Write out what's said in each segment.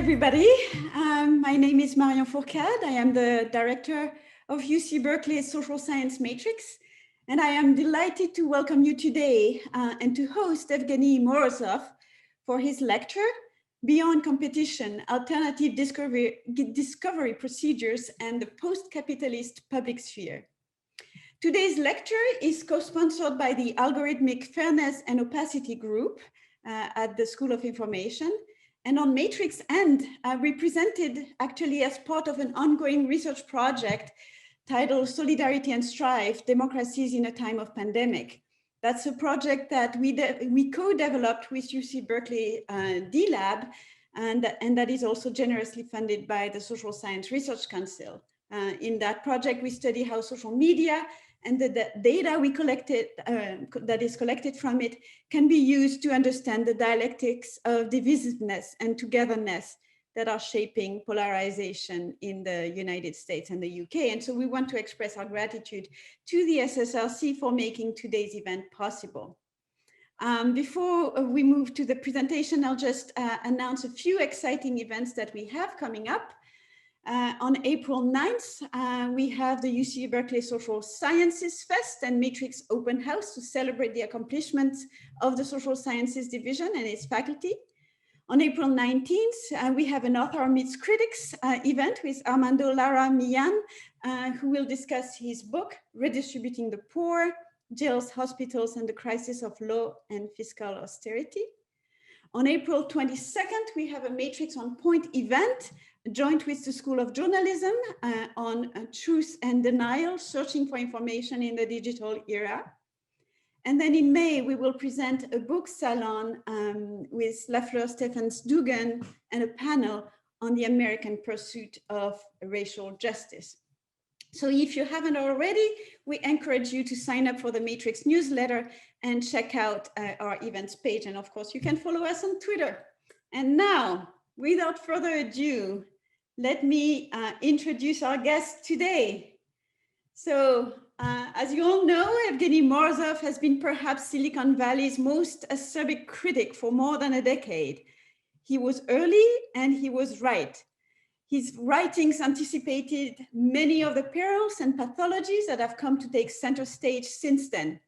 everybody. My name is Marion Fourcade. I am the director of UC Berkeley's Social Science Matrix, and I am delighted to welcome you today and to host Evgeny Morozov for his lecture, Beyond Competition, Alternative Discovery Procedures and the Post-Capitalist Public Sphere. Today's lecture is co-sponsored by the Algorithmic Fairness and Opacity Group at the School of Information, and on Matrix End, we presented actually as part of an ongoing research project titled Solidarity and Strife, Democracies in a Time of Pandemic. That's a project that we co-developed with UC Berkeley D-Lab, and that is also generously funded by the Social Science Research Council. In that project, we study how social media and the data we collected, that is collected from it, can be used to understand the dialectics of divisiveness and togetherness that are shaping polarization in the United States and the UK. And so we want to express our gratitude to the SSRC for making today's event possible. Before we move to the presentation, I'll just announce a few exciting events that we have coming up. On April 9th, we have the UC Berkeley Social Sciences Fest and Matrix Open House to celebrate the accomplishments of the Social Sciences Division and its faculty. On April 19th, we have an Author Meets Critics event with Armando Lara Millan, who will discuss his book, Redistributing the Poor, Jails, Hospitals, and the Crisis of Law and Fiscal Austerity. On April 22nd, we have a Matrix on Point event, joint with the School of Journalism on truth and denial, searching for information in the digital era. And then in May, we will present a book salon with Lafleur Stephens Dugan and a panel on the American pursuit of racial justice. So if you haven't already, we encourage you to sign up for the Matrix newsletter and check out our events page. And of course, you can follow us on Twitter. And now, without further ado, let me introduce our guest today. So as you all know, Evgeny Morozov has been perhaps Silicon Valley's most acerbic critic for more than a decade. He was early and he was right. His writings anticipated many of the perils and pathologies that have come to take center stage since then.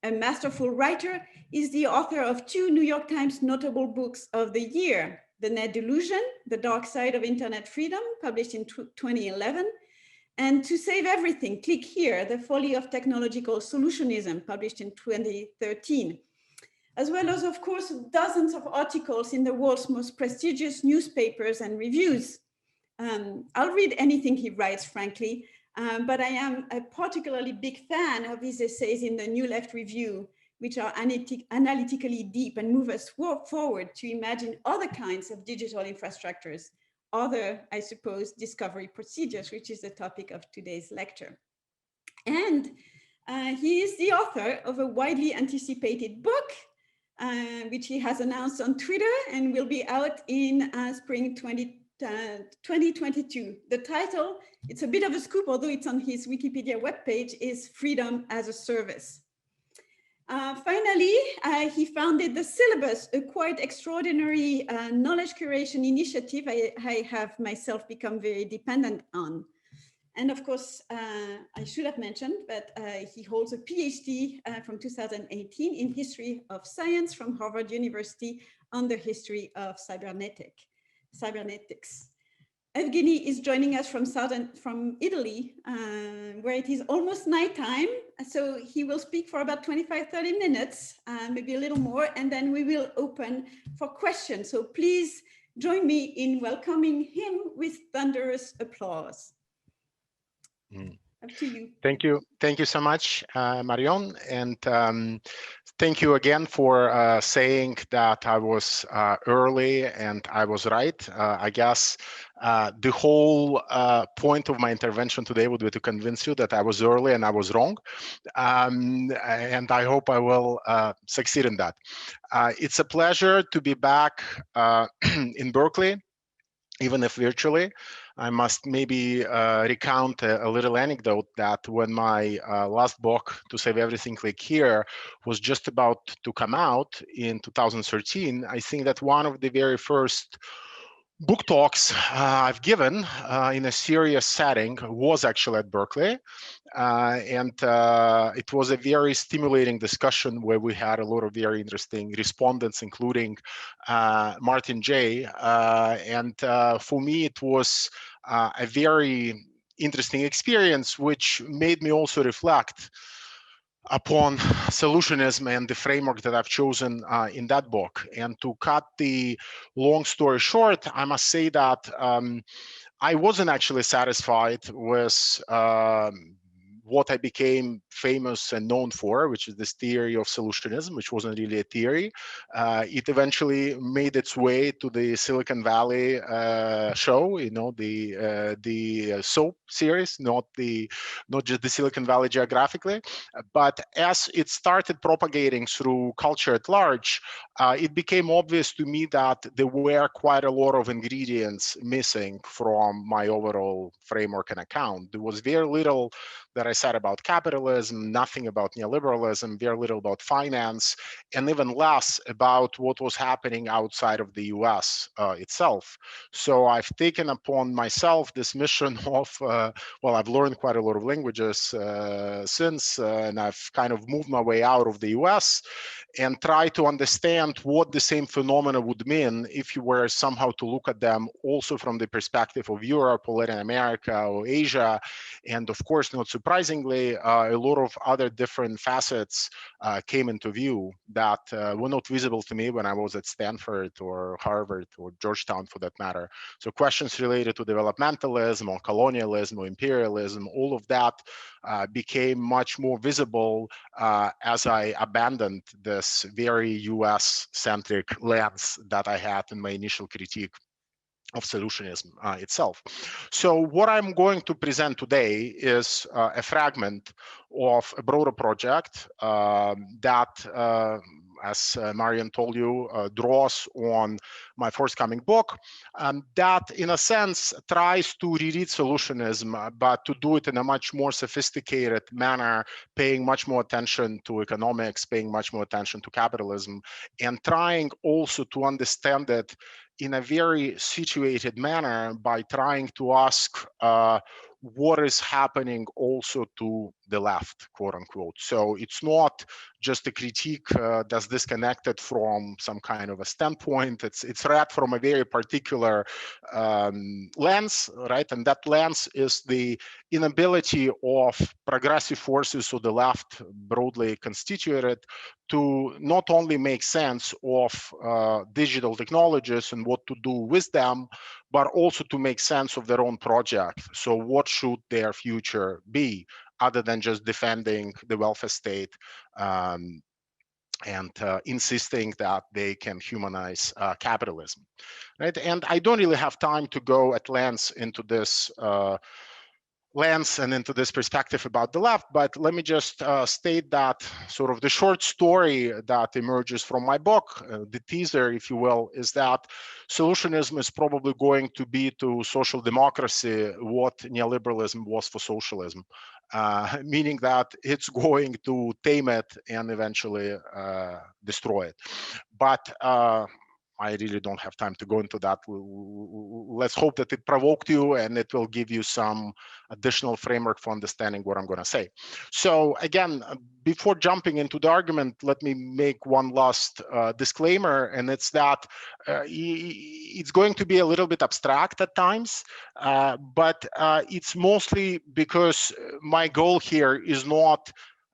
A masterful writer, is the author of 2 New York Times notable books of the year, The Net Delusion, The Dark Side of Internet Freedom, published in 2011, and To Save Everything, Click Here, The Folly of Technological Solutionism, published in 2013, as well as, of course, dozens of articles in the world's most prestigious newspapers and reviews. I'll read anything he writes, frankly, but I am a particularly big fan of his essays in the New Left Review, which are analytically deep and move us forward to imagine other kinds of digital infrastructures, other, I suppose, discovery procedures, which is the topic of today's lecture. And he is the author of a widely anticipated book, which he has announced on Twitter and will be out in spring 2022. The title, it's a bit of a scoop, although it's on his Wikipedia webpage, is Freedom as a Service. Finally, he founded the Syllabus, a quite extraordinary knowledge curation initiative I have myself become very dependent on. And of course, I should have mentioned, but he holds a PhD from 2018 in History of Science from Harvard University on the history of cybernetics. Evgeny is joining us from Italy, where it is almost nighttime. So he will speak for about 25-30 minutes, maybe a little more, and then we will open for questions. So please join me in welcoming him with thunderous applause. Up to you. Thank you so much, Marion, and thank you again for saying that I was early and I was right. I guess the whole point of my intervention today would be to convince you that I was early and I was wrong, and I hope I will succeed in that. It's a pleasure to be back in Berkeley, even if virtually. I must maybe recount a little anecdote that when my last book, To Save Everything, Click Here, was just about to come out in 2013, I think that one of the very first book talks I've given in a serious setting was actually at Berkeley. And it was a very stimulating discussion where we had a lot of very interesting respondents, including Martin J. And for me, it was a very interesting experience, which made me also reflect upon solutionism and the framework that I've chosen in that book. And to cut the long story short, I must say that I wasn't actually satisfied with what I became famous and known for, which is this theory of solutionism, which wasn't really a theory. It eventually made its way to the Silicon Valley show, the soap series, not just the Silicon Valley geographically. But as it started propagating through culture at large, it became obvious to me that there were quite a lot of ingredients missing from my overall framework and account. There was very little that I said about capitalism, nothing about neoliberalism, very little about finance, and even less about what was happening outside of the US itself. So I've taken upon myself this mission of, well, I've learned quite a lot of languages since, and I've kind of moved my way out of the US and try to understand what the same phenomena would mean if you were somehow to look at them also from the perspective of Europe or Latin America or Asia. And of course, not surprisingly, a lot of other different facets came into view that were not visible to me when I was at Stanford or Harvard or Georgetown for that matter. So questions related to developmentalism or colonialism or imperialism, all of that became much more visible as I abandoned this very US-centric lens that I had in my initial critique of solutionism itself. So what I'm going to present today is a fragment of a broader project that, as Marian told you, draws on my forthcoming book, that in a sense tries to reread solutionism, but to do it in a much more sophisticated manner, paying much more attention to economics, paying much more attention to capitalism, and trying also to understand it in a very situated manner by trying to ask what is happening also to the left, quote unquote. So it's not just a critique that's disconnected from some kind of a standpoint. It's read from a very particular lens, right? And that lens is the inability of progressive forces of the left, broadly constituted, to not only make sense of digital technologies and what to do with them, but also to make sense of their own project. So what should their future be, other than just defending the welfare state and insisting that they can humanize capitalism, right? And I don't really have time to go at length into this lens and into this perspective about the left, but let me just state that sort of the short story that emerges from my book, the teaser, if you will, is that solutionism is probably going to be to social democracy what neoliberalism was for socialism, meaning that it's going to tame it and eventually destroy it. But I really don't have time to go into that. Let's hope that it provoked you and it will give you some additional framework for understanding what I'm going to say. So again, before jumping into the argument, let me make one last disclaimer, and it's that it's going to be a little bit abstract at times, but it's mostly because my goal here is not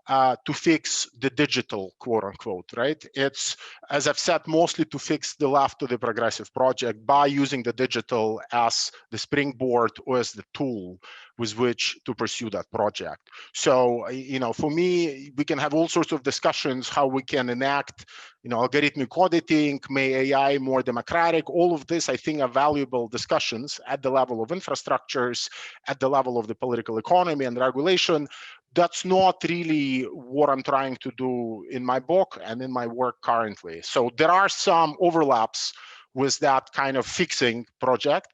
to fix the digital, quote unquote, right? It's, as I've said, mostly to fix the left of the progressive project by using the digital as the springboard or as the tool with which to pursue that project. So, for me, we can have all sorts of discussions how we can enact, algorithmic auditing, make AI more democratic. All of this, I think, are valuable discussions at the level of infrastructures, at the level of the political economy and regulation. That's not really what I'm trying to do in my book and in my work currently. So there are some overlaps with that kind of fixing project,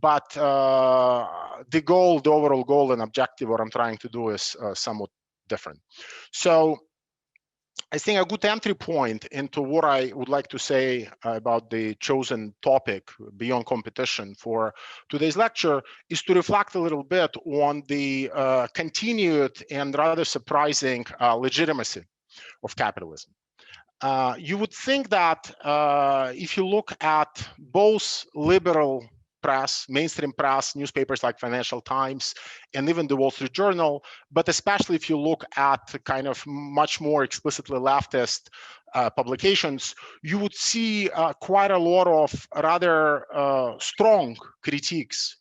but the overall goal and objective, what I'm trying to do is somewhat different. So I think a good entry point into what I would like to say about the chosen topic beyond competition for today's lecture is to reflect a little bit on the continued and rather surprising legitimacy of capitalism. You would think that if you look at both liberal press, mainstream press, newspapers like Financial Times, and even the Wall Street Journal, but especially if you look at kind of much more explicitly leftist publications, you would see quite a lot of rather strong critiques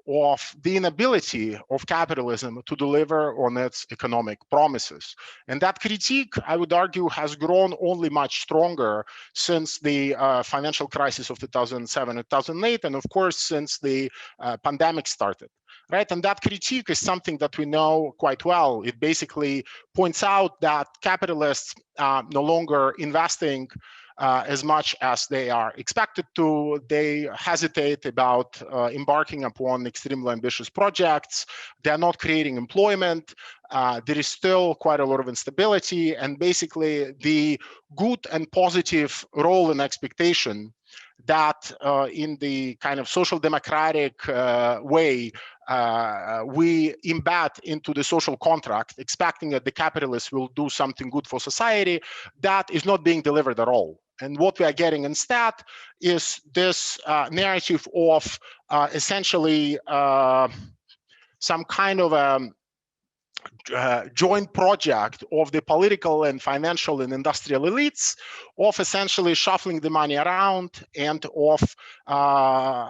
of the inability of capitalism to deliver on its economic promises. And that critique, I would argue, has grown only much stronger since the financial crisis of 2007 and 2008, and of course, since the pandemic started. Right, and that critique is something that we know quite well. It basically points out that capitalists no longer investing as much as they are expected to. They hesitate about embarking upon extremely ambitious projects. They're not creating employment. There is still quite a lot of instability, and basically the good and positive role and expectation that in the kind of social democratic way we embed into the social contract, expecting that the capitalists will do something good for society, that is not being delivered at all. And what we are getting instead is this narrative of essentially some kind of joint project of the political and financial and industrial elites, of essentially shuffling the money around, and of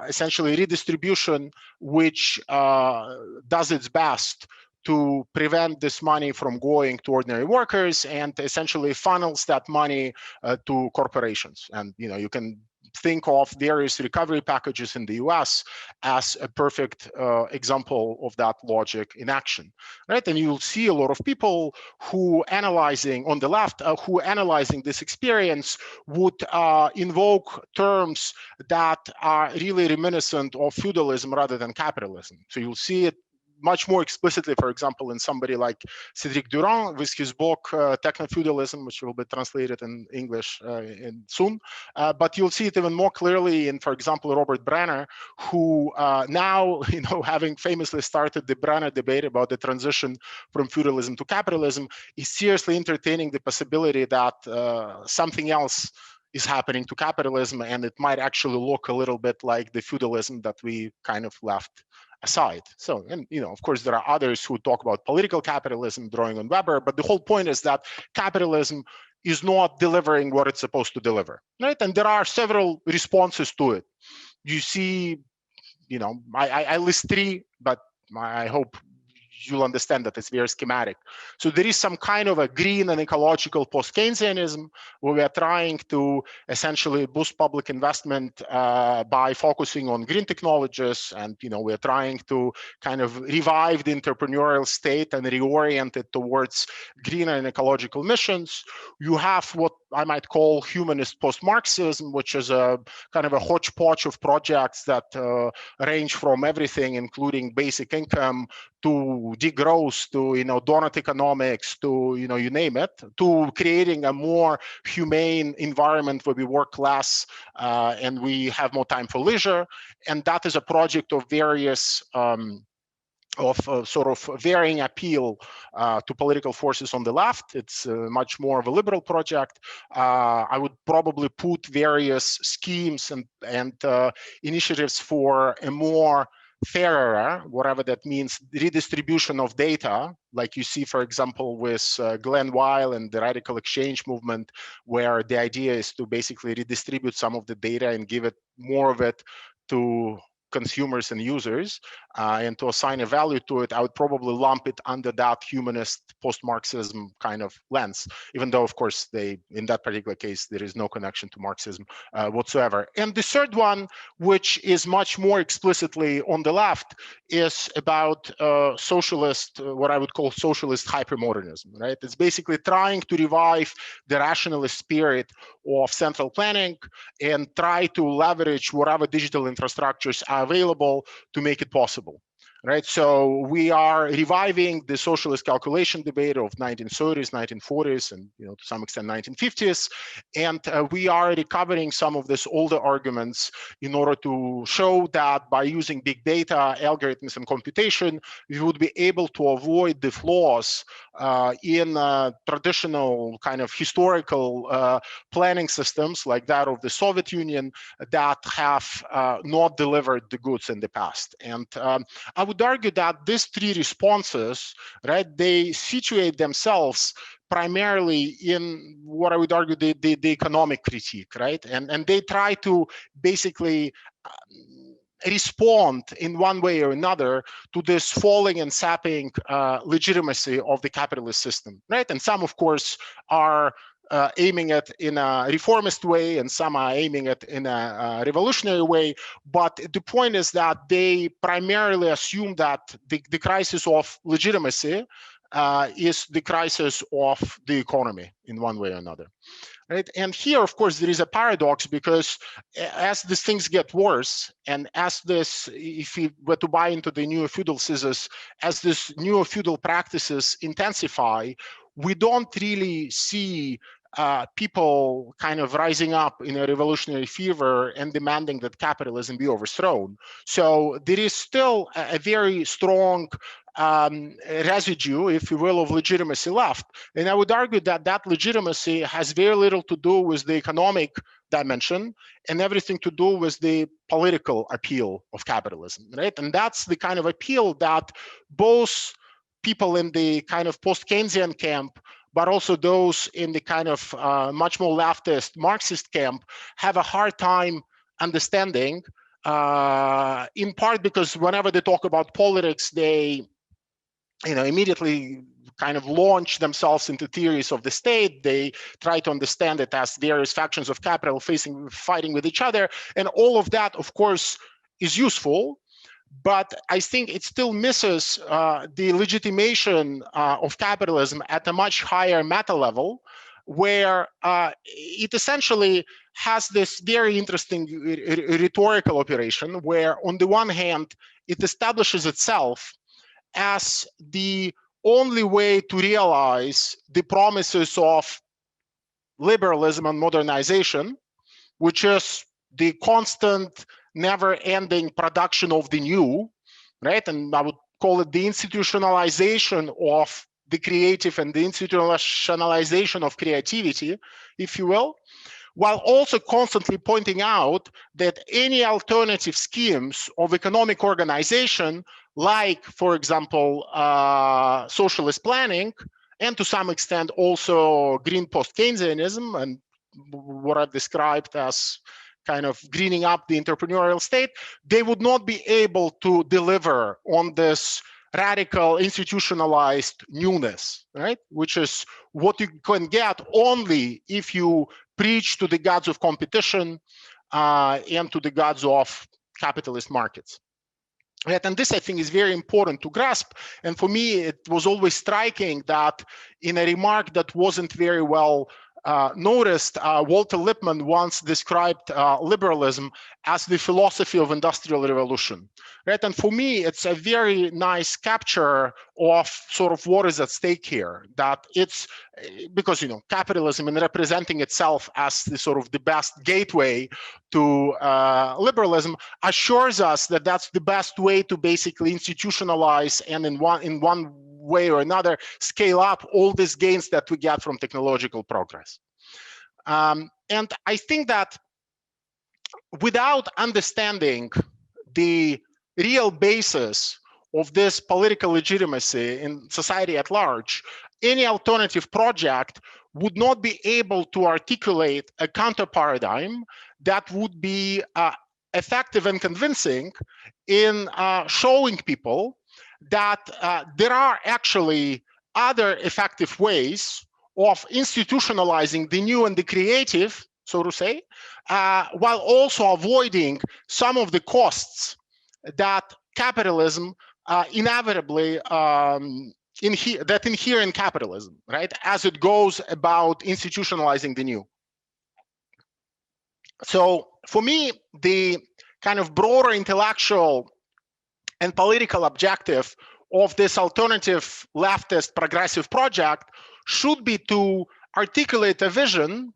essentially redistribution, which does its best to prevent this money from going to ordinary workers and essentially funnels that money to corporations. And you can think of various recovery packages in the US as a perfect example of that logic in action, right? And you'll see a lot of people who analyzing on the left, who analyzing this experience would invoke terms that are really reminiscent of feudalism rather than capitalism. So you'll see it much more explicitly, for example, in somebody like Cédric Durand with his book Techno-Feudalism, which will be translated in English soon. But you'll see it even more clearly in, for example, Robert Brenner, who now, having famously started the Brenner debate about the transition from feudalism to capitalism, is seriously entertaining the possibility that something else is happening to capitalism, and it might actually look a little bit like the feudalism that we kind of left aside. So, and of course, there are others who talk about political capitalism, drawing on Weber, but the whole point is that capitalism is not delivering what it's supposed to deliver, right? And there are several responses to it. You see, I list three, but I hope you'll understand that it's very schematic. So there is some kind of a green and ecological post-Keynesianism, where we are trying to essentially boost public investment by focusing on green technologies, and we are trying to kind of revive the entrepreneurial state and reorient it towards green and ecological missions. You have what I might call humanist post-Marxism, which is a kind of a hodgepodge of projects that range from everything, including basic income, to degrowth, to donut economics, to you name it, to creating a more humane environment where we work less and we have more time for leisure. And that is a project of various sort of varying appeal to political forces on the left. It's much more of a liberal project. I would probably put various schemes and initiatives for a more fairer, whatever that means, redistribution of data, like you see, for example, with Glenn Weil and the radical exchange movement, where the idea is to basically redistribute some of the data and give it more of it to consumers and users, and to assign a value to it. I would probably lump it under that humanist post-Marxism kind of lens, even though, of course, in that particular case, there is no connection to Marxism whatsoever. And the third one, which is much more explicitly on the left, is about socialist, what I would call socialist hypermodernism, right? It's basically trying to revive the rationalist spirit of central planning and try to leverage whatever digital infrastructures are available to make it possible, right? So we are reviving the socialist calculation debate of 1930s, 1940s, and to some extent 1950s, and we are recovering some of these older arguments in order to show that by using big data, algorithms, and computation, we would be able to avoid the flaws in traditional kind of historical planning systems like that of the Soviet Union that have not delivered the goods in the past. And I would argue that these three responses, right, they situate themselves primarily in what I would argue the economic critique, right? And they try to basically respond in one way or another to this falling and sapping legitimacy of the capitalist system, right? And some, of course, are aiming it in a reformist way, and some are aiming it in a revolutionary way. But the point is that they primarily assume that the crisis of legitimacy is the crisis of the economy in one way or another. Right? And here, of course, there is a paradox, because as these things get worse, and as this, if we were to buy into the neo-feudal scissors, as these neo-feudal practices intensify, we don't really see people kind of rising up in a revolutionary fever and demanding that capitalism be overthrown. So there is still a very strong residue, if you will, of legitimacy left. And I would argue that that legitimacy has very little to do with the economic dimension and everything to do with the political appeal of capitalism, right? And that's the kind of appeal that both people in the kind of post-Keynesian camp, but also those in the kind of much more leftist Marxist camp, have a hard time understanding, in part because whenever they talk about politics, they immediately kind of launch themselves into theories of the state. They try to understand it as various factions of capital fighting with each other. And all of that, of course, is useful. But I think it still misses the legitimation of capitalism at a much higher meta level, where it essentially has this very interesting rhetorical operation, where on the one hand, it establishes itself as the only way to realize the promises of liberalism and modernization, which is the constant, never-ending production of the new, right? And I would call it the institutionalization of the creative and the institutionalization of creativity, if you will, while also constantly pointing out that any alternative schemes of economic organization, like, for example, socialist planning, and to some extent also green post-Keynesianism and what I've described as kind of greening up the entrepreneurial state, they would not be able to deliver on this radical institutionalized newness, right? Which is what you can get only if you preach to the gods of competition and to the gods of capitalist markets. Right? And this, I think, is very important to grasp. And for me, it was always striking that in a remark that wasn't very well noticed, Walter Lippmann once described liberalism as the philosophy of industrial revolution, right? And for me, it's a very nice capture of sort of what is at stake here. That it's because capitalism, and representing itself as the sort of the best gateway to liberalism, assures us that that's the best way to basically institutionalize and in one way or another scale up all these gains that we get from technological progress. And I think that without understanding the real basis of this political legitimacy in society at large, any alternative project would not be able to articulate a counter paradigm that would be effective and convincing in showing people that there are actually other effective ways of institutionalizing the new and the creative, so to say, while also avoiding some of the costs that capitalism inevitably inhere in capitalism, right? As it goes about institutionalizing the new. So for me, the kind of broader intellectual and political objective of this alternative leftist progressive project should be to articulate a vision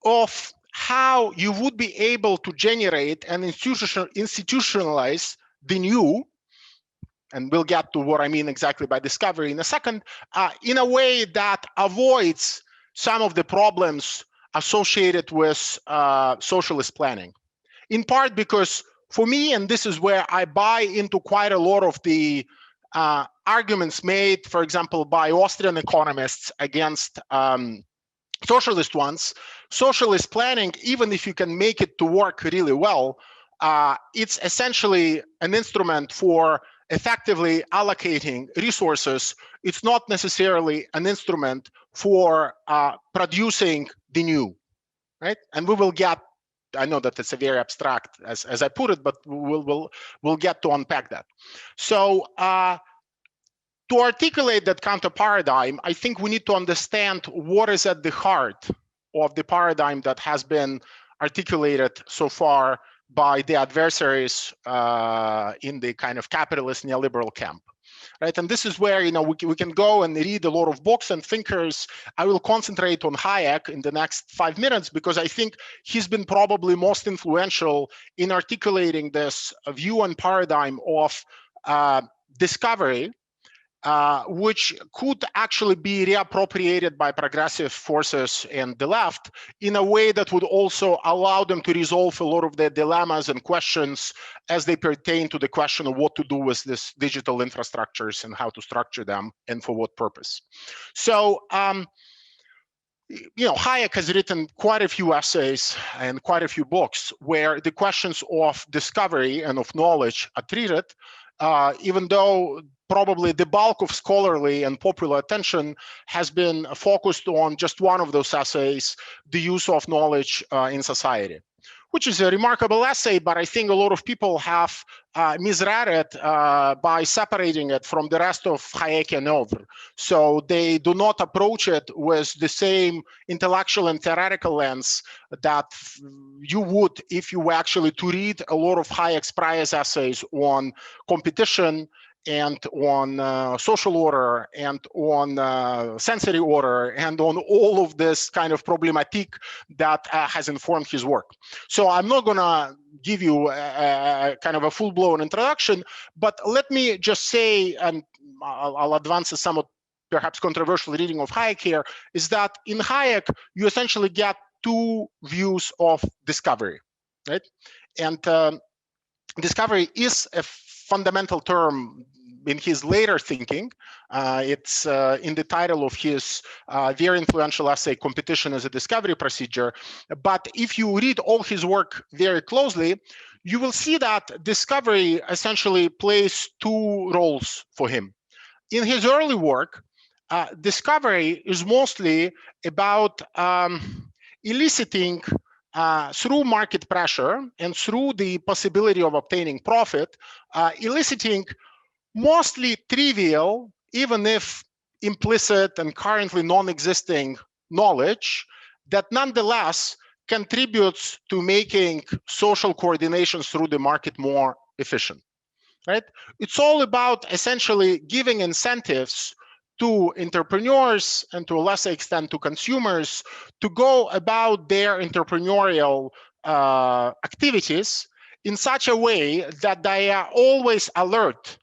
of how you would be able to generate and institutionalize the new, and we'll get to what I mean exactly by discovery in a second, in a way that avoids some of the problems associated with socialist planning. In part because for me, and this is where I buy into quite a lot of the arguments made, for example, by Austrian economists against socialist ones, socialist planning, even if you can make it to work really well, it's essentially an instrument for effectively allocating resources. It's not necessarily an instrument for producing the new, right? And we will get, I know that it's a very abstract as I put it, but we'll get to unpack that. So to articulate that counter paradigm, I think we need to understand what is at the heart of the paradigm that has been articulated so far by the adversaries in the kind of capitalist neoliberal camp. Right, and this is where we can go and read a lot of books and thinkers. I will concentrate on Hayek in the next 5 minutes because I think he's been probably most influential in articulating this view and paradigm of discovery, which could actually be reappropriated by progressive forces and the left in a way that would also allow them to resolve a lot of their dilemmas and questions as they pertain to the question of what to do with these digital infrastructures and how to structure them and for what purpose. So, Hayek has written quite a few essays and quite a few books where the questions of discovery and of knowledge are treated, even though probably the bulk of scholarly and popular attention has been focused on just one of those essays, the use of knowledge in society, which is a remarkable essay, but I think a lot of people have misread it by separating it from the rest of Hayekian oeuvre. So they do not approach it with the same intellectual and theoretical lens that you would if you were actually to read a lot of Hayek's prior essays on competition and on social order and on sensory order and on all of this kind of problematique that has informed his work. So I'm not gonna give you a kind of a full-blown introduction, but let me just say, and I'll advance a somewhat perhaps controversial reading of Hayek here, is that in Hayek, you essentially get two views of discovery, right? And discovery is a fundamental term in his later thinking. It's in the title of his very influential essay, Competition as a Discovery Procedure. But if you read all his work very closely, you will see that discovery essentially plays two roles for him. In his early work, discovery is mostly about eliciting through market pressure and through the possibility of obtaining profit, eliciting mostly trivial, even if implicit and currently non-existing knowledge that nonetheless contributes to making social coordination through the market more efficient, right? It's all about essentially giving incentives to entrepreneurs and to a lesser extent to consumers to go about their entrepreneurial activities in such a way that they are always alert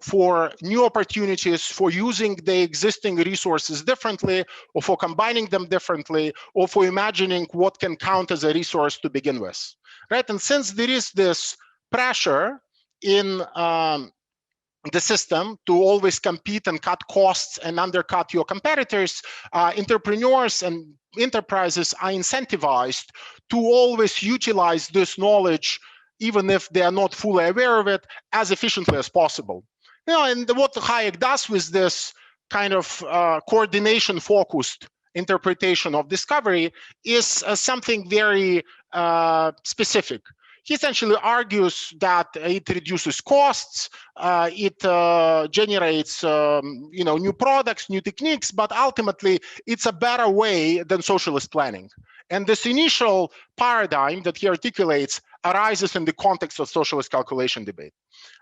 for new opportunities, for using the existing resources differently, or for combining them differently, or for imagining what can count as a resource to begin with, right? And since there is this pressure in the system to always compete and cut costs and undercut your competitors, entrepreneurs and enterprises are incentivized to always utilize this knowledge, even if they are not fully aware of it, as efficiently as possible. And what Hayek does with this kind of coordination-focused interpretation of discovery is something very specific. He essentially argues that it reduces costs, it generates new products, new techniques, but ultimately it's a better way than socialist planning. And this initial paradigm that he articulates arises in the context of socialist calculation debate,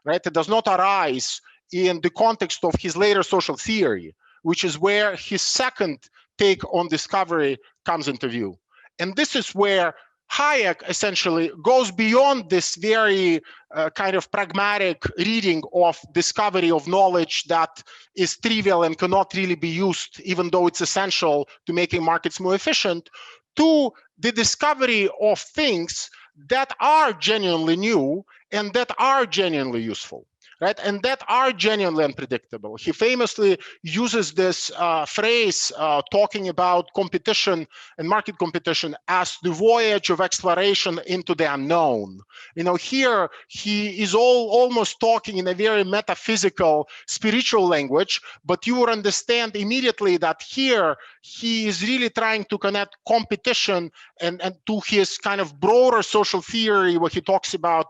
right? It does not arise in the context of his later social theory, which is where his second take on discovery comes into view. And this is where Hayek essentially goes beyond this very kind of pragmatic reading of discovery of knowledge that is trivial and cannot really be used, even though it's essential to making markets more efficient, to the discovery of things that are genuinely new and that are genuinely useful, right? And that are genuinely unpredictable. He famously uses this phrase talking about competition and market competition as the voyage of exploration into the unknown. You know, here he is almost talking in a very metaphysical, spiritual language, but you will understand immediately that here he is really trying to connect competition and to his kind of broader social theory, where he talks about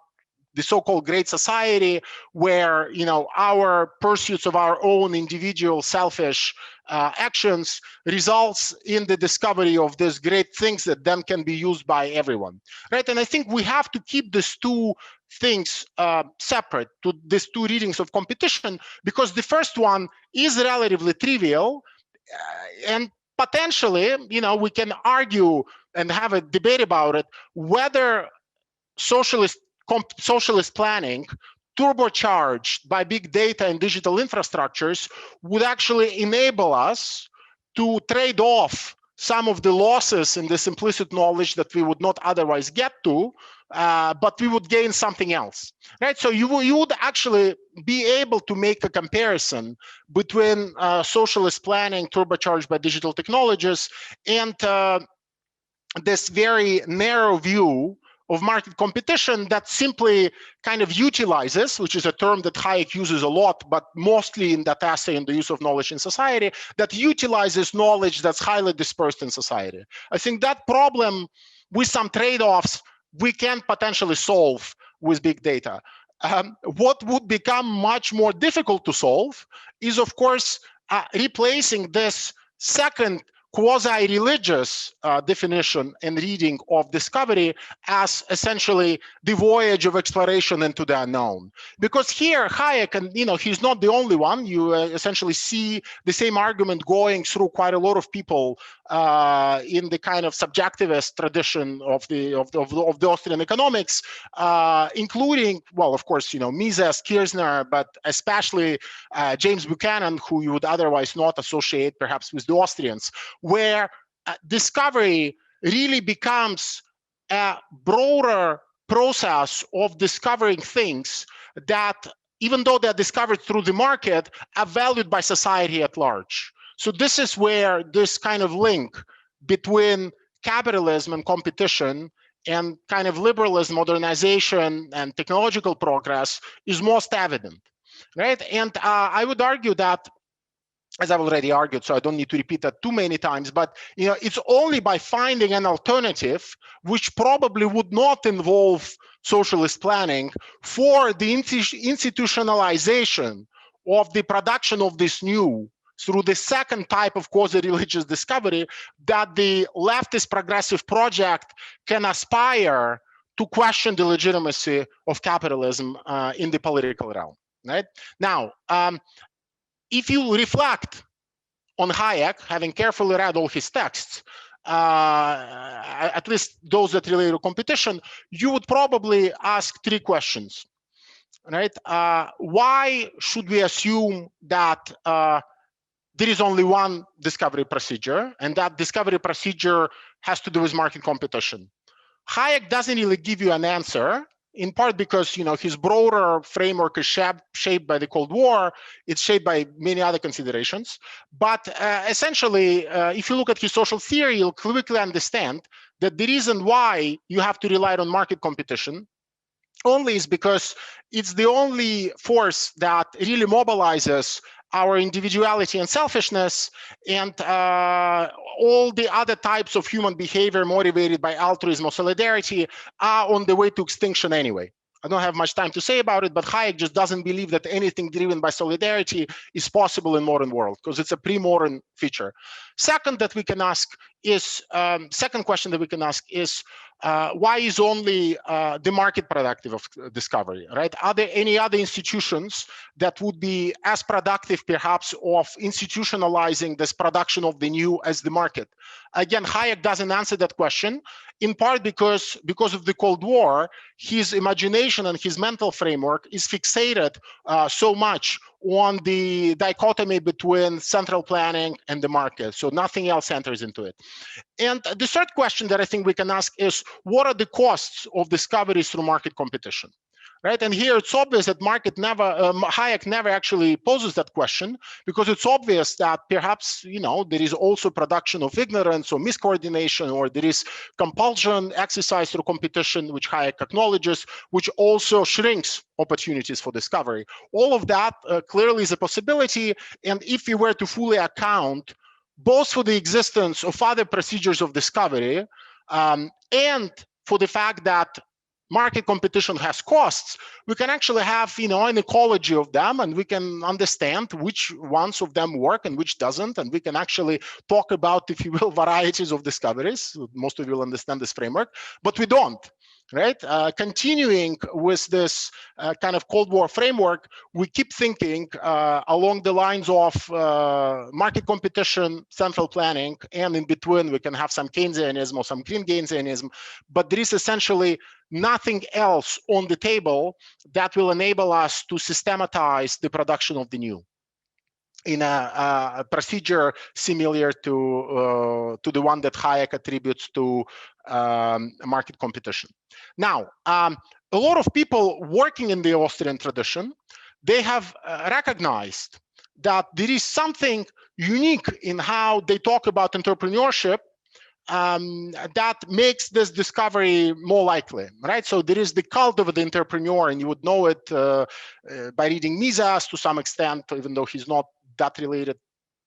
the so-called great society, where, you know, our pursuits of our own individual selfish actions results in the discovery of these great things that then can be used by everyone, right? And I think we have to keep these two things separate, to these two readings of competition, because the first one is relatively trivial, and potentially, you know, we can argue and have a debate about it, whether socialist planning turbocharged by big data and digital infrastructures would actually enable us to trade off some of the losses in this implicit knowledge that we would not otherwise get to, but we would gain something else, right? So you would actually be able to make a comparison between socialist planning turbocharged by digital technologies and this very narrow view of market competition that simply kind of utilizes, which is a term that Hayek uses a lot, but mostly in that essay on the use of knowledge in society, that utilizes knowledge that's highly dispersed in society. I think that problem, with some trade-offs, we can potentially solve with big data. What would become much more difficult to solve is, of course, replacing this second quasi-religious definition and reading of discovery as essentially the voyage of exploration into the unknown. Because here Hayek, and you know, he's not the only one, you essentially see the same argument going through quite a lot of people in the kind of subjectivist tradition of the Austrian economics, including, well, of course, you know, Mises, Kirchner, but especially James Buchanan, who you would otherwise not associate perhaps with the Austrians, where discovery really becomes a broader process of discovering things that, even though they're discovered through the market, are valued by society at large. So this is where this kind of link between capitalism and competition and kind of liberalism, modernization, and technological progress is most evident, right? And I would argue that, as I've already argued, so I don't need to repeat that too many times, but you know, it's only by finding an alternative, which probably would not involve socialist planning, for the institutionalization of the production of this new through the second type of quasi-religious discovery, that the leftist progressive project can aspire to question the legitimacy of capitalism in the political realm, right? Now, if you reflect on Hayek, having carefully read all his texts, at least those that relate to competition, you would probably ask three questions, right? Why should we assume that there is only one discovery procedure, and that discovery procedure has to do with market competition? Hayek doesn't really give you an answer, in part because, you know, his broader framework is shaped by the Cold War. It's shaped by many other considerations. But essentially, if you look at his social theory, you'll quickly understand that the reason why you have to rely on market competition only is because it's the only force that really mobilizes our individuality and selfishness, and all the other types of human behavior motivated by altruism or solidarity are on the way to extinction anyway. I don't have much time to say about it, but Hayek just doesn't believe that anything driven by solidarity is possible in modern world, because it's a pre-modern feature. Second that we can ask is, second question that we can ask is, why is only the market productive of discovery, right? Are there any other institutions that would be as productive, perhaps, of institutionalizing this production of the new as the market? Again, Hayek doesn't answer that question, in part because of the Cold War. His imagination and his mental framework is fixated so much on the dichotomy between central planning and the market. So nothing else enters into it. And the third question that I think we can ask is, what are the costs of discoveries through market competition? Right, and here it's obvious that Hayek never actually poses that question, because it's obvious that perhaps there is also production of ignorance or miscoordination, or there is compulsion exercised through competition, which Hayek acknowledges, which also shrinks opportunities for discovery. All of that clearly is a possibility, and if we were to fully account both for the existence of other procedures of discovery and for the fact that market competition has costs, we can actually have an ecology of them, and we can understand which ones of them work and which doesn't, and we can actually talk about, if you will, varieties of discoveries. Most of you will understand this framework, but we don't. Right? Continuing with this kind of Cold War framework, we keep thinking along the lines of market competition, central planning, and in between we can have some Keynesianism or some green Keynesianism, but there is essentially nothing else on the table that will enable us to systematize the production of the new in a procedure similar to the one that Hayek attributes to market competition. Now, a lot of people working in the Austrian tradition, they have recognized that there is something unique in how they talk about entrepreneurship that makes this discovery more likely, right? So there is the cult of the entrepreneur, and you would know it by reading Mises to some extent, even though he's not that related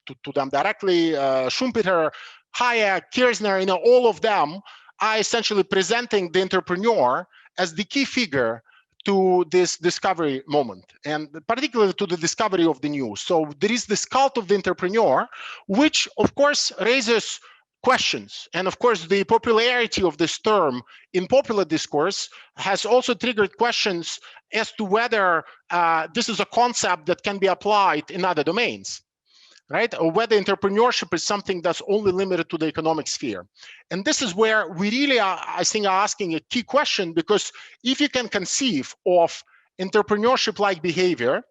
to them directly. Schumpeter, Hayek, Kirzner, all of them are essentially presenting the entrepreneur as the key figure to this discovery moment, and particularly to the discovery of the new. So there is this cult of the entrepreneur, which of course raises questions. And of course, the popularity of this term in popular discourse has also triggered questions as to whether this is a concept that can be applied in other domains, right? Or whether entrepreneurship is something that's only limited to the economic sphere. And this is where we really are, I think, are asking a key question, because if you can conceive of entrepreneurship-like behavior,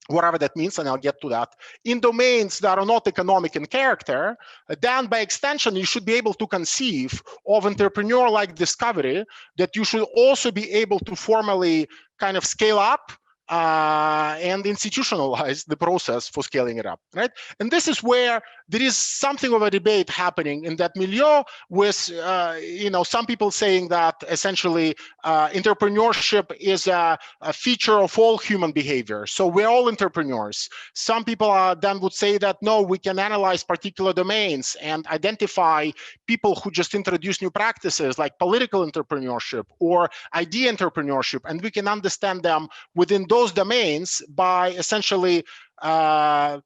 whatever that means, and I'll get to that, in domains that are not economic in character, then by extension, you should be able to conceive of entrepreneur-like discovery that you should also be able to formally kind of scale up and institutionalize the process for scaling it up, right? And this is where there is something of a debate happening in that milieu, with some people saying that essentially entrepreneurship is a feature of all human behavior. So we're all entrepreneurs. Some people then would say that no, we can analyze particular domains and identify people who just introduce new practices like political entrepreneurship or idea entrepreneurship, and we can understand them within those domains by essentially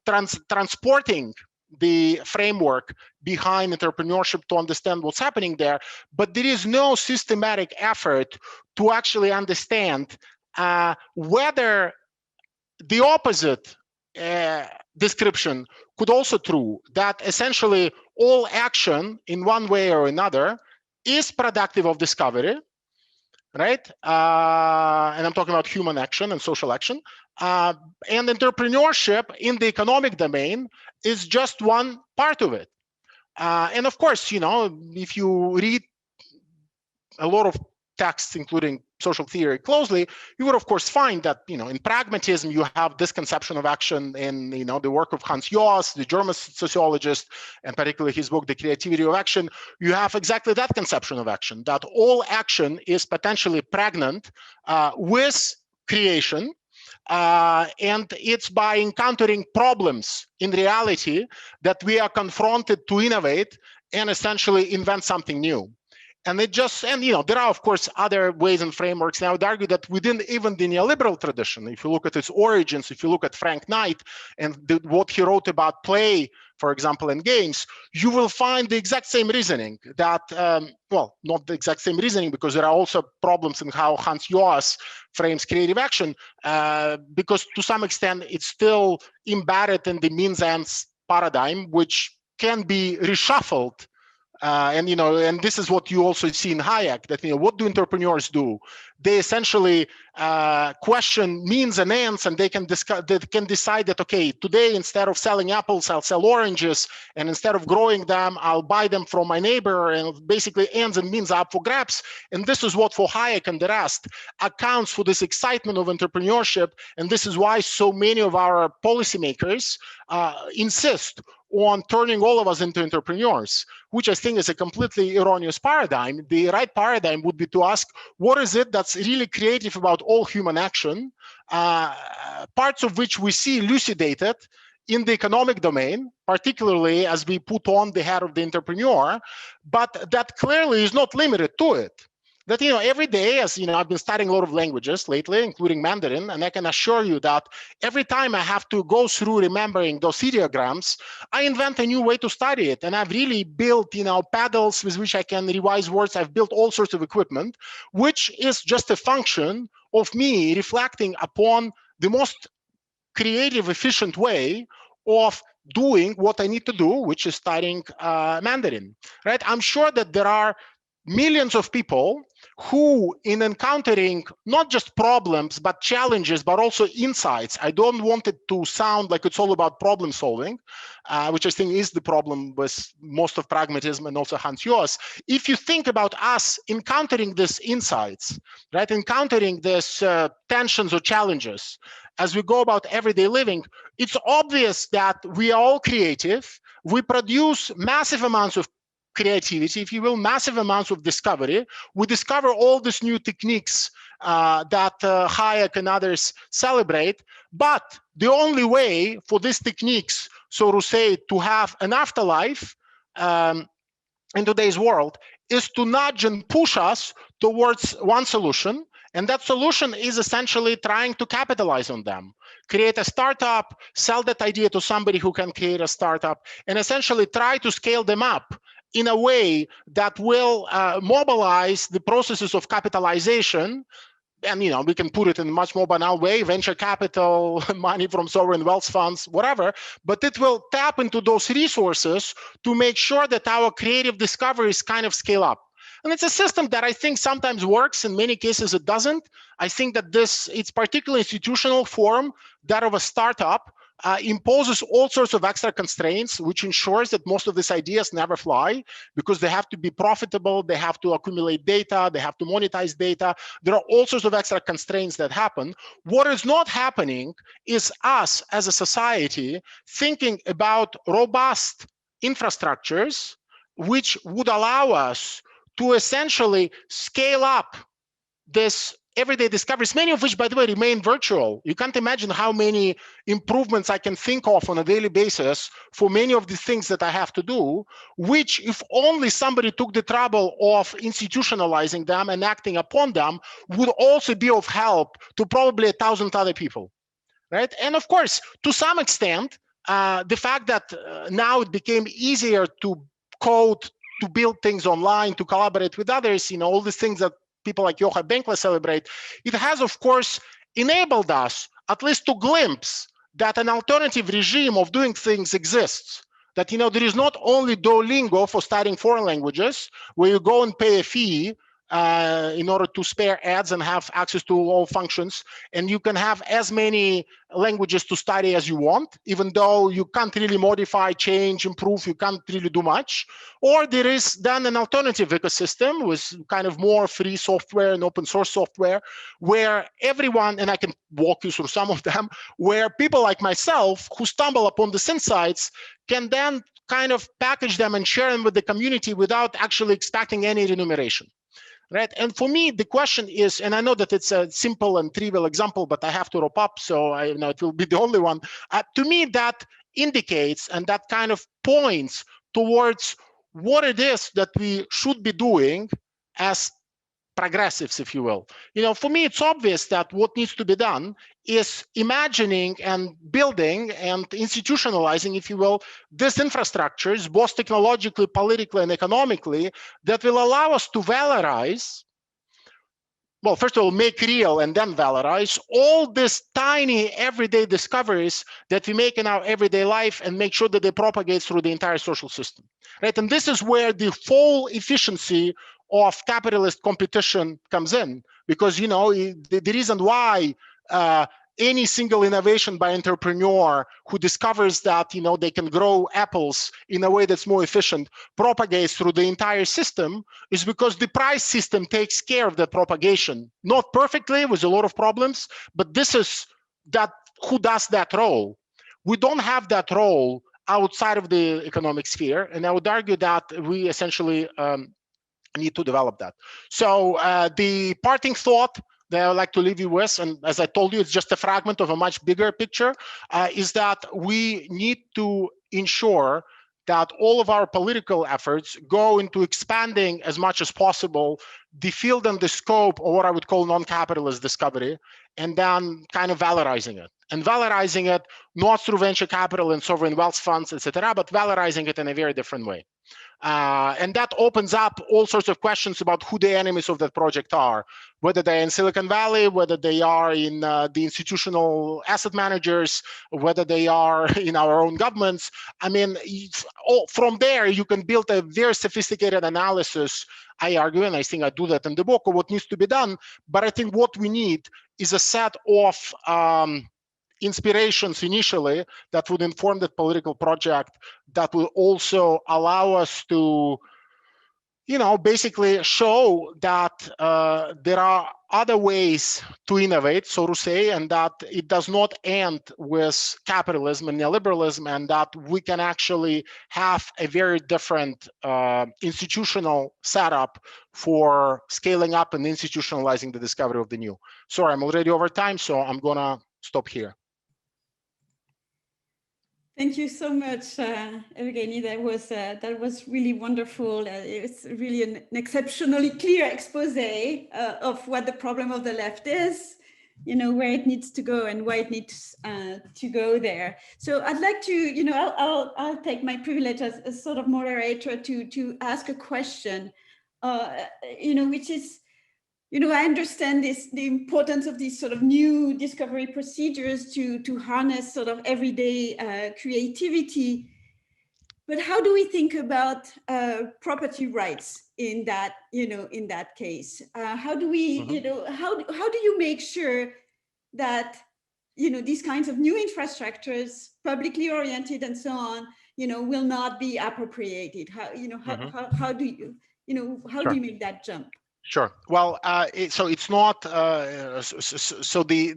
transporting the framework behind entrepreneurship to understand what's happening there. But there is no systematic effort to actually understand whether the opposite description could also true, that essentially all action in one way or another is productive of discovery, right? And I'm talking about human action and social action. And entrepreneurship in the economic domain is just one part of it. And of course, if you read a lot of texts, including social theory, closely, you would of course find that in pragmatism you have this conception of action in the work of Hans Joas, the German sociologist, and particularly his book The Creativity of Action. You have exactly that conception of action, that all action is potentially pregnant with creation, and it's by encountering problems in reality that we are confronted to innovate and essentially invent something new. And there are, of course, other ways and frameworks. And I would argue that within even the neoliberal tradition, if you look at its origins, if you look at Frank Knight and what he wrote about play, for example, in games, you will find the exact same reasoning that, well, not the exact same reasoning, because there are also problems in how Hans Joas frames creative action, because to some extent, it's still embedded in the means-ends paradigm, which can be reshuffled. And this is what you also see in Hayek, that what do entrepreneurs do? They essentially question means and ends, and they can decide that, okay, today instead of selling apples, I'll sell oranges, and instead of growing them, I'll buy them from my neighbor, and basically ends and means are up for grabs. And this is what for Hayek and the rest accounts for this excitement of entrepreneurship, and this is why so many of our policymakers insist on turning all of us into entrepreneurs, which I think is a completely erroneous paradigm. The right paradigm would be to ask, what is it that's really creative about all human action, parts of which we see elucidated in the economic domain, particularly as we put on the hat of the entrepreneur, but that clearly is not limited to it. That, every day, as I've been studying a lot of languages lately, including Mandarin, and I can assure you that every time I have to go through remembering those ideograms, I invent a new way to study it. And I've really built, paddles with which I can revise words. I've built all sorts of equipment, which is just a function of me reflecting upon the most creative, efficient way of doing what I need to do, which is studying Mandarin, right? I'm sure that there are millions of people who, in encountering not just problems, but challenges, but also insights. I don't want it to sound like it's all about problem solving, which I think is the problem with most of pragmatism and also Hans Joas. If you think about us encountering these insights, right, encountering these tensions or challenges, as we go about everyday living, it's obvious that we are all creative. We produce massive amounts of creativity, if you will, massive amounts of discovery. We discover all these new techniques that Hayek and others celebrate. But the only way for these techniques, so to say, to have an afterlife in today's world is to nudge and push us towards one solution. And that solution is essentially trying to capitalize on them, create a startup, sell that idea to somebody who can create a startup, and essentially try to scale them up in a way that will mobilize the processes of capitalization. And we can put it in a much more banal way, venture capital, money from sovereign wealth funds, whatever, but it will tap into those resources to make sure that our creative discoveries kind of scale up. And it's a system that I think sometimes works, in many cases it doesn't. I think that its particular institutional form, that of a startup, imposes all sorts of extra constraints, which ensures that most of these ideas never fly, because they have to be profitable, they have to accumulate data, they have to monetize data. There are all sorts of extra constraints that happen. What is not happening is us as a society thinking about robust infrastructures which would allow us to essentially scale up this everyday discoveries, many of which, by the way, remain virtual. You can't imagine how many improvements I can think of on a daily basis for many of the things that I have to do, which, if only somebody took the trouble of institutionalizing them and acting upon them, would also be of help to probably 1,000 other people, right? And of course, to some extent, the fact that now it became easier to code, to build things online, to collaborate with others, all these things that people like Johan Benkler celebrate, it has, of course, enabled us at least to glimpse that an alternative regime of doing things exists. That, there is not only Duolingo for studying foreign languages, where you go and pay a fee in order to spare ads and have access to all functions, and you can have as many languages to study as you want, even though you can't really modify, change, improve, you can't really do much. Or there is then an alternative ecosystem with kind of more free software and open source software, where everyone, and I can walk you through some of them, where people like myself who stumble upon these insights can then kind of package them and share them with the community without actually expecting any remuneration. Right. And for me, the question is, and I know that it's a simple and trivial example, but I have to wrap up, so I know it will be the only one. To me, that indicates and that kind of points towards what it is that we should be doing as progressives, if you will. For me, it's obvious that what needs to be done is imagining and building and institutionalizing, if you will, these infrastructures, both technologically, politically, and economically, that will allow us to valorize, well, first of all, make real and then valorize all these tiny everyday discoveries that we make in our everyday life and make sure that they propagate through the entire social system, right? And this is where the full efficiency of capitalist competition comes in, because the reason why any single innovation by entrepreneur who discovers that they can grow apples in a way that's more efficient propagates through the entire system is because the price system takes care of the propagation. Not perfectly, with a lot of problems, but this is that who does that role. We don't have that role outside of the economic sphere, and I would argue that we essentially need to develop that. So the parting thought that I would like to leave you with, and as I told you, it's just a fragment of a much bigger picture, is that we need to ensure that all of our political efforts go into expanding as much as possible the field and the scope of what I would call non-capitalist discovery, and then kind of valorizing it. And valorizing it not through venture capital and sovereign wealth funds, etc., but valorizing it in a very different way. And that opens up all sorts of questions about who the enemies of that project are, whether they're in Silicon Valley, whether they are in the institutional asset managers, whether they are in our own governments. I mean, from there, you can build a very sophisticated analysis, I argue, and I think I do that in the book, of what needs to be done. But I think what we need is a set of inspirations initially that would inform that political project, that will also allow us to basically show that there are other ways to innovate, so to say, and that it does not end with capitalism and neoliberalism, and that we can actually have a very different institutional setup for scaling up and institutionalizing the discovery of the new. Sorry, I'm already over time, so I'm gonna stop here. Thank you so much, Evgeny. That was really wonderful. It's really an exceptionally clear expose of what the problem of the left is, where it needs to go and why it needs to go there. So I'd like to, I'll take my privilege as a sort of moderator to ask a question, which is, I understand the importance of these sort of new discovery procedures to harness sort of everyday creativity. But how do we think about property rights in that, in that case? How do we, how do you make sure that, these kinds of new infrastructures, publicly oriented and so on, will not be appropriated? How, how do you, how do you make that jump? Sure. Well, so it's not so the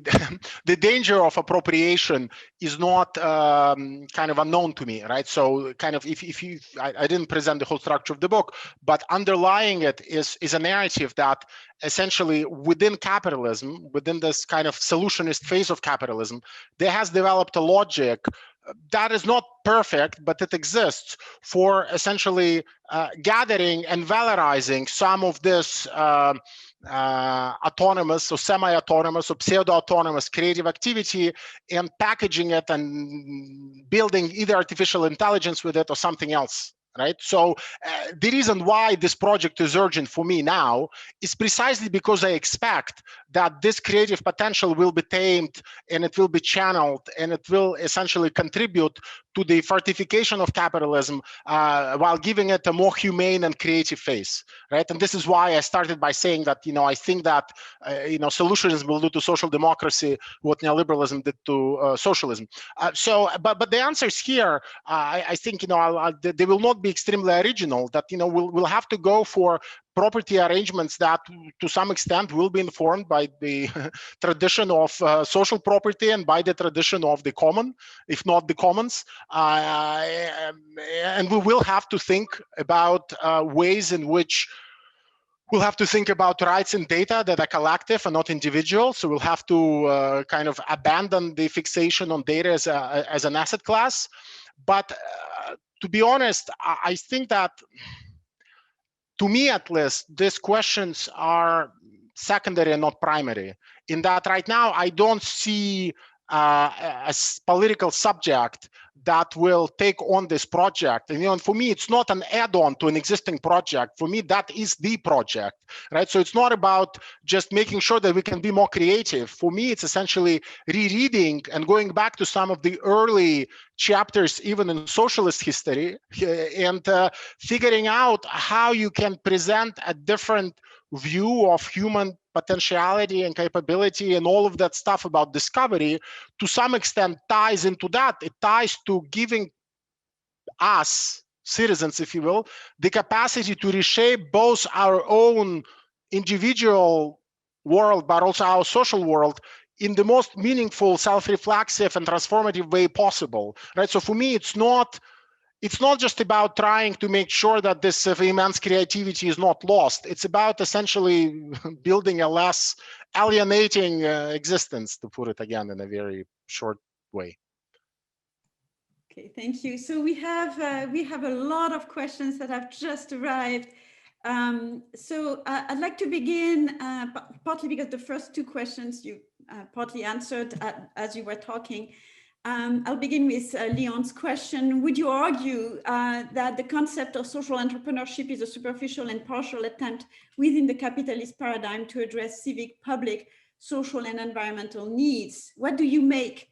the danger of appropriation is not kind of unknown to me, right? So kind of if you I didn't present the whole structure of the book, but underlying it is a narrative that essentially within capitalism, within this kind of solutionist phase of capitalism, there has developed a logic that is not perfect, but it exists for essentially gathering and valorizing some of this autonomous or semi-autonomous or pseudo-autonomous creative activity and packaging it and building either artificial intelligence with it or something else. Right. So the reason why this project is urgent for me now is precisely because I expect that this creative potential will be tamed and it will be channeled and it will essentially contribute to the fortification of capitalism while giving it a more humane and creative face. Right. And this is why I started by saying that, I think that, solutionism will do to social democracy what neoliberalism did to socialism. But the answers here, I think, they will not be extremely original, that we'll have to go for property arrangements that to some extent will be informed by the tradition of social property and by the tradition of the common, if not the commons, and we will have to think about ways in which we'll have to think about rights in data that are collective and not individual. So we'll have to kind of abandon the fixation on data as an asset class. But to be honest, I think that to me at least, these questions are secondary and not primary. In that right now, I don't see a political subject that will take on this project. And, for me, it's not an add-on to an existing project. For me, that is the project, right? So it's not about just making sure that we can be more creative. For me, it's essentially rereading and going back to some of the early chapters, even in socialist history, and figuring out how you can present a different view of human potentiality and capability and all of that stuff about discovery to some extent ties into that. It ties to giving us, citizens, if you will, the capacity to reshape both our own individual world, but also our social world in the most meaningful, self-reflexive and transformative way possible, right? So for me, it's not just about trying to make sure that this immense creativity is not lost. It's about essentially building a less alienating existence, to put it again in a very short way. Okay, thank you. So we have a lot of questions that have just arrived. So I'd like to begin partly because the first two questions you partly answered as you were talking. I'll begin with Leon's question. Would you argue that the concept of social entrepreneurship is a superficial and partial attempt within the capitalist paradigm to address civic, public, social, and environmental needs? What do you make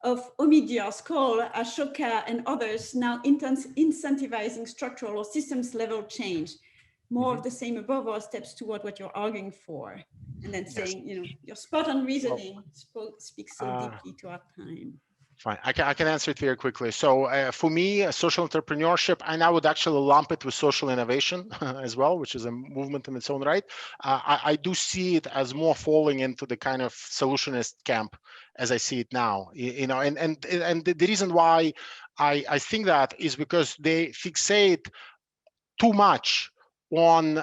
of Omidyar's call, Ashoka and others now incentivizing structural or systems level change? More of the same above all steps toward what you're arguing for. And then saying, your spot on reasoning speaks so deeply to our time. Fine, I can answer it very quickly. So for me, social entrepreneurship, and I would actually lump it with social innovation as well, which is a movement in its own right. I do see it as more falling into the kind of solutionist camp as I see it now. And the reason why I think that is because they fixate too much on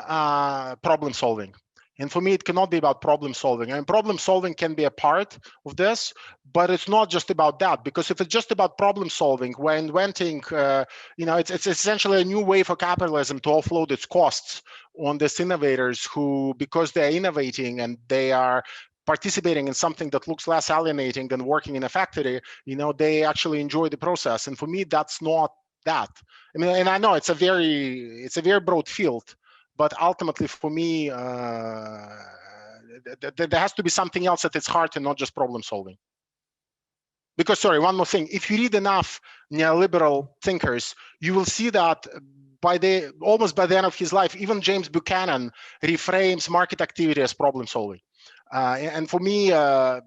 problem solving. And for me, it cannot be about problem solving. And problem solving can be a part of this, but it's not just about that. Because if it's just about problem solving, we're inventing, it's essentially a new way for capitalism to offload its costs on these innovators who, because they're innovating and they are participating in something that looks less alienating than working in a factory, they actually enjoy the process. And for me, that's not that. I mean, and I know it's a very broad field, but ultimately for me, there has to be something else at its heart and not just problem solving. Because, sorry, one more thing. If you read enough neoliberal thinkers, you will see that almost by the end of his life, even James Buchanan reframes market activity as problem solving. And for me, there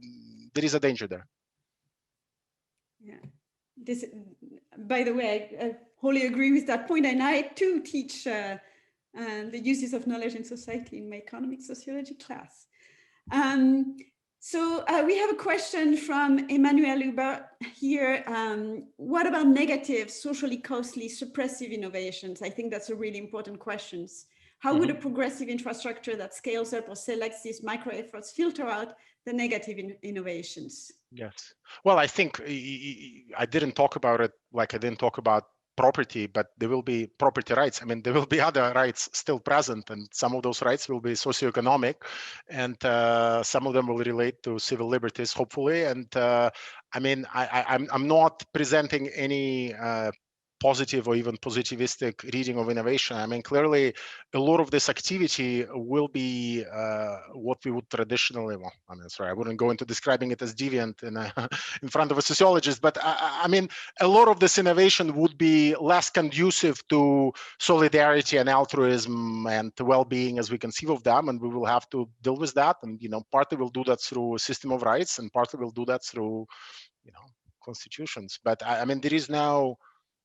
is a danger there. Yeah. By the way, I wholly agree with that point. And I too teach the uses of knowledge in society in my economic sociology class. So we have a question from Emmanuel Huber here. What about negative, socially costly, suppressive innovations? I think that's a really important question. How would a progressive infrastructure that scales up or selects these micro efforts filter out the negative innovations? Yes. Well, I think I didn't talk about it like I didn't talk about property, but there will be property rights. I mean, there will be other rights still present, and some of those rights will be socioeconomic, and some of them will relate to civil liberties, hopefully. And I mean, I'm not presenting any positive or even positivistic reading of innovation. I mean, clearly, a lot of this activity will be what we would traditionally, well, I mean, sorry, I wouldn't go into describing it as deviant in front of a sociologist, but I mean, a lot of this innovation would be less conducive to solidarity and altruism and well-being as we conceive of them, and we will have to deal with that. And, partly we'll do that through a system of rights, and partly we'll do that through, constitutions. But I mean, there is now,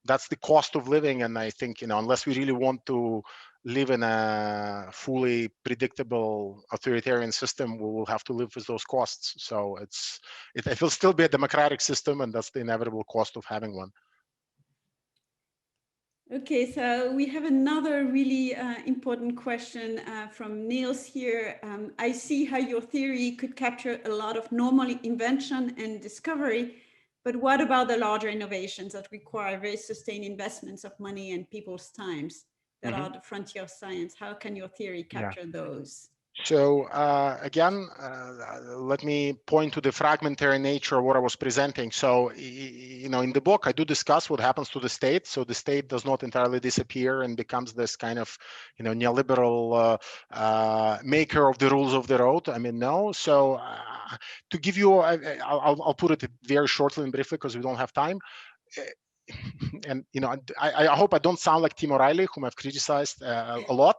that's the cost of living. And I think, unless we really want to live in a fully predictable authoritarian system, we will have to live with those costs. So it will still be a democratic system, and that's the inevitable cost of having one. Okay, so we have another really important question from Niels here. I see how your theory could capture a lot of normal invention and discovery, but what about the larger innovations that require very sustained investments of money and people's times that are the frontier of science? How can your theory capture those? So again, let me point to the fragmentary nature of what I was presenting. So, you know, in the book, I do discuss what happens to the state. So the state does not entirely disappear and becomes this kind of, you know, neoliberal maker of the rules of the road. I mean, no. So to give you, I'll put it very shortly and briefly because we don't have time. And you know, I hope I don't sound like Tim O'Reilly, whom I've criticized a lot.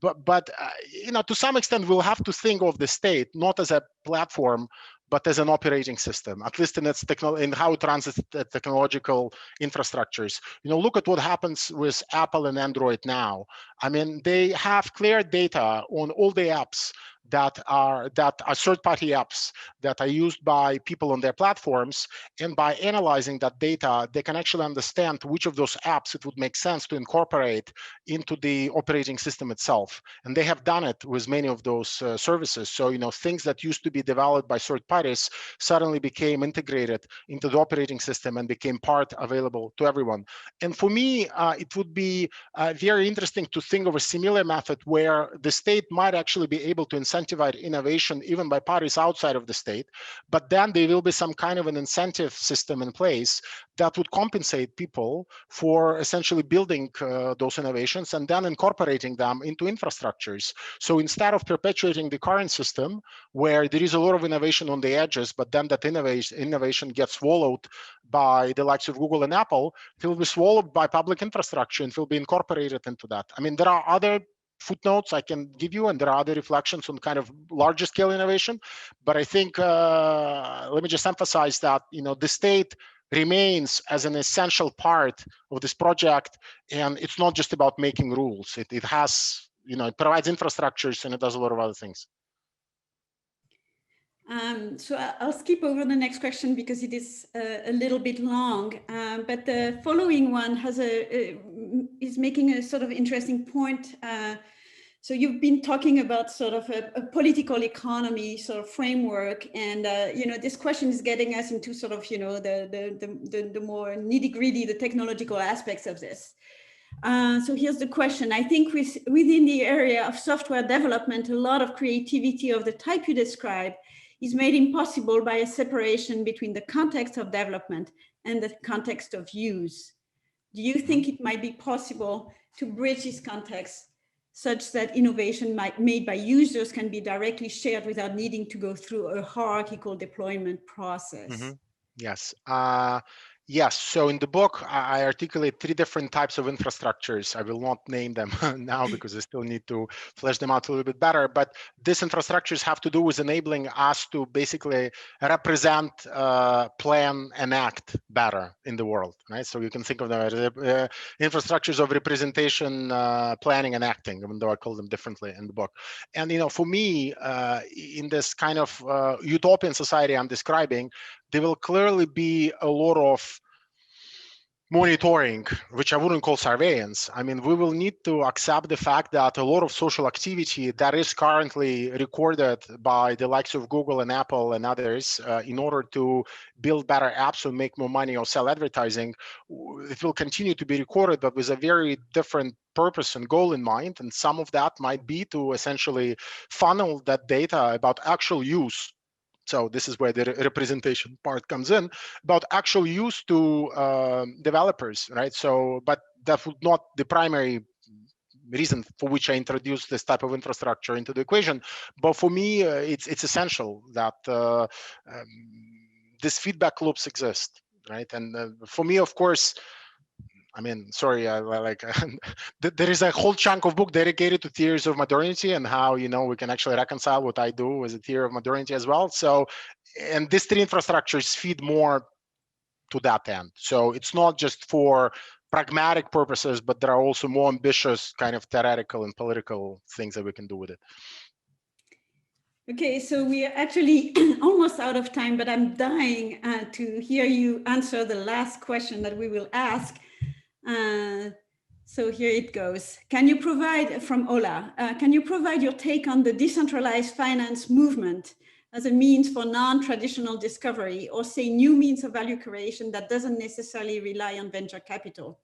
But you know, to some extent, we'll have to think of the state not as a platform, but as an operating system, at least in its in how it runs its technological infrastructures. You know, look at what happens with Apple and Android now. I mean, they have clear data on all the apps that are third-party apps that are used by people on their platforms, and by analyzing that data, they can actually understand which of those apps it would make sense to incorporate into the operating system itself. And they have done it with many of those services. So, you know, things that used to be developed by third parties suddenly became integrated into the operating system and became part available to everyone. And for me, it would be very interesting to think of a similar method where the state might actually be able to incentivize innovation even by parties outside of the state, but then there will be some kind of an incentive system in place that would compensate people for essentially building those innovations and then incorporating them into infrastructures. So instead of perpetuating the current system where there is a lot of innovation on the edges, but then that innovation gets swallowed by the likes of Google and Apple, it will be swallowed by public infrastructure and will be incorporated into that. I mean, there are other footnotes I can give you, and there are other reflections on kind of larger scale innovation. But I think let me just emphasize that, you know, the state remains as an essential part of this project, and it's not just about making rules. It has, you know, it provides infrastructures and it does a lot of other things. So I'll skip over the next question because it is a little bit long, but the following one has is making a sort of interesting point. So you've been talking about sort of a political economy sort of framework, and you know, this question is getting us into sort of, you know, the more nitty-gritty, the technological aspects of this. So here's the question. I think within the area of software development, a lot of creativity of the type you describe is made impossible by a separation between the context of development and the context of use. Do you think it might be possible to bridge this context such that innovation made by users can be directly shared without needing to go through a hierarchical deployment process? Yes. Yes. So in the book, I articulate three different types of infrastructures. I will not name them now because I still need to flesh them out a little bit better. But these infrastructures have to do with enabling us to basically represent, plan, and act better in the world, right? So you can think of them as infrastructures of representation, planning, and acting, even though I call them differently in the book. And, you know, for me, in this kind of utopian society I'm describing, there will clearly be a lot of monitoring, which I wouldn't call surveillance. I mean, we will need to accept the fact that a lot of social activity that is currently recorded by the likes of Google and Apple and others in order to build better apps and make more money or sell advertising, it will continue to be recorded, but with a very different purpose and goal in mind. And some of that might be to essentially funnel that data about actual use. So this is where the representation part comes in, about actual use to developers, right? So, but that would not the primary reason for which I introduced this type of infrastructure into the equation. But for me, it's essential that these feedback loops exist, right? And for me, of course, I mean, sorry, there is a whole chunk of book dedicated to theories of modernity and how, you know, we can actually reconcile what I do with a theory of modernity as well. So, and these three infrastructures feed more to that end. So it's not just for pragmatic purposes, but there are also more ambitious kind of theoretical and political things that we can do with it. Okay, so we are actually almost out of time, but I'm dying to hear you answer the last question that we will ask. So here it goes. Can you provide, from Ola, can you provide your take on the decentralized finance movement as a means for non-traditional discovery, or say new means of value creation that doesn't necessarily rely on venture capital?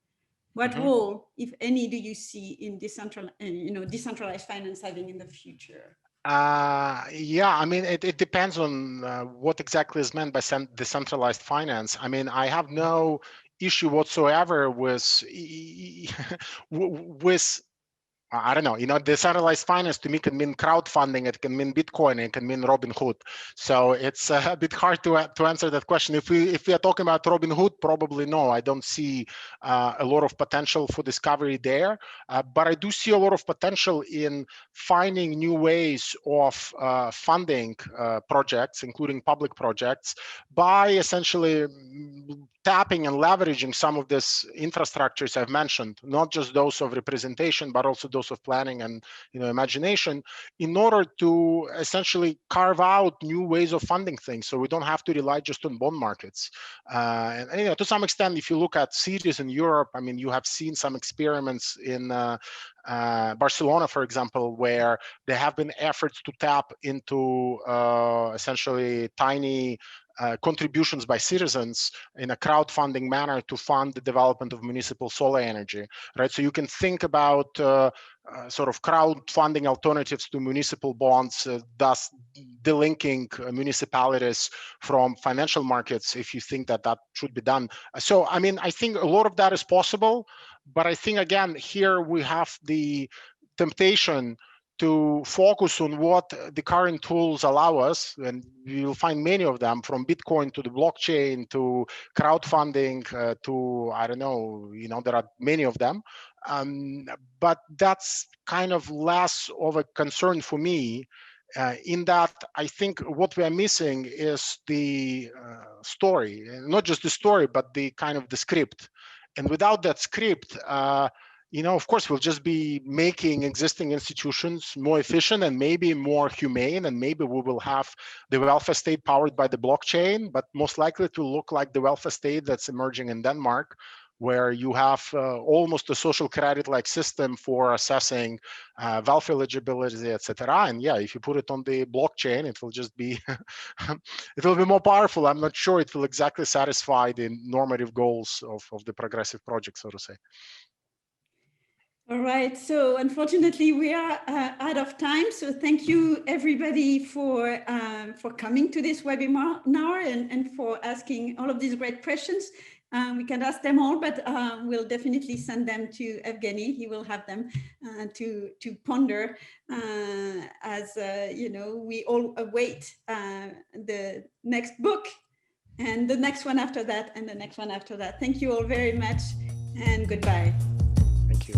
What role, if any, do you see in decentralized finance having in the future? Yeah, I mean, it depends on what exactly is meant by decentralized finance. I mean, I have no issue whatsoever with with I don't know, decentralized finance to me can mean crowdfunding, it can mean Bitcoin, it can mean Robinhood. So it's a bit hard to answer that question. If we are talking about Robinhood, probably no, I don't see a lot of potential for discovery there. But I do see a lot of potential in finding new ways of funding projects, including public projects, by essentially tapping and leveraging some of these infrastructures I've mentioned, not just those of representation, but also those of planning and imagination, in order to essentially carve out new ways of funding things, so we don't have to rely just on bond markets. And to some extent, if you look at cities in Europe, I mean, you have seen some experiments in Barcelona, for example, where there have been efforts to tap into essentially tiny contributions by citizens in a crowdfunding manner to fund the development of municipal solar energy, right? So you can think about sort of crowdfunding alternatives to municipal bonds, thus delinking municipalities from financial markets if you think that that should be done. So, I mean, I think a lot of that is possible, but I think, again, here we have the temptation to focus on what the current tools allow us, and you'll find many of them, from Bitcoin to the blockchain to crowdfunding to, I don't know, there are many of them. But that's kind of less of a concern for me, in that I think what we are missing is the story, not just the story, but the kind of the script. And without that script, of course, we'll just be making existing institutions more efficient and maybe more humane, and maybe we will have the welfare state powered by the blockchain, but most likely it will look like the welfare state that's emerging in Denmark, where you have almost a social credit-like system for assessing welfare eligibility, etc. And yeah, if you put it on the blockchain, it will just be it will be more powerful. I'm not sure it will exactly satisfy the normative goals of the progressive project, so to say. All right, so unfortunately we are out of time. So thank you everybody for coming to this webinar and for asking all of these great questions. We can ask them all, but we'll definitely send them to Evgeny. He will have them to ponder as we all await the next book and the next one after that and the next one after that. Thank you all very much, and goodbye. Thank you.